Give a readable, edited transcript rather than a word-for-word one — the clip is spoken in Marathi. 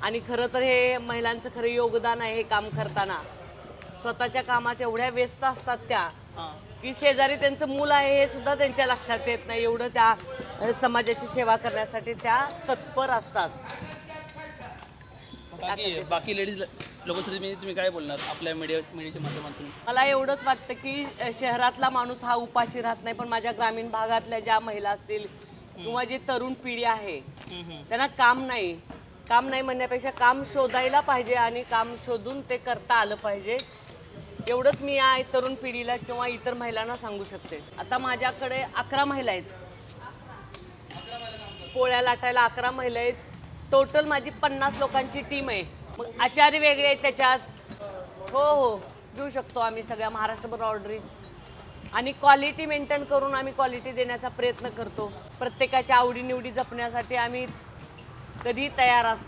आणि खरं तर हे महिलांचं खरं योगदान आहे हे काम करताना. स्वतःच्या कामात एवढ्या व्यस्त असतात त्या की शेजारी त्यांचं मूल आहे हे सुद्धा त्यांच्या लक्षात येत नाही, एवढं त्या समाजाची सेवा करण्यासाठी त्या तत्पर असतात. बाकी लेडीज लोकांसाठी तुम्ही काय बोलणार आपल्या मीडियाच्या माध्यमातून? मला एवढंच वाटतं की शहरातला माणूस हा उपाशी राहत नाही, पण माझ्या ग्रामीण भागातल्या ज्या महिला असतील किंवा जी तरुण पिढी आहे त्यांना काम नाही म्हणण्यापेक्षा काम शोधायला पाहिजे आणि काम शोधून ते करता आलं पाहिजे. एवढंच मी या तरुण पिढीला किंवा इतर महिलांना सांगू शकते. आता माझ्याकडे 11 महिला आहेत, पोळ्या लाटायला 11 महिला आहेत. टोटल माझी 50 लोकांची टीम आहे. मग आचारी वेगळे आहेत त्याच्यात. हो देऊ शकतो आम्ही सगळ्या महाराष्ट्रभर ऑर्डरी. आणि क्वालिटी मेंटेन करून आम्ही क्वालिटी देण्याचा प्रयत्न करतो. प्रत्येकाच्या आवडीनिवडी जपण्यासाठी आम्ही कधी तयार असतो.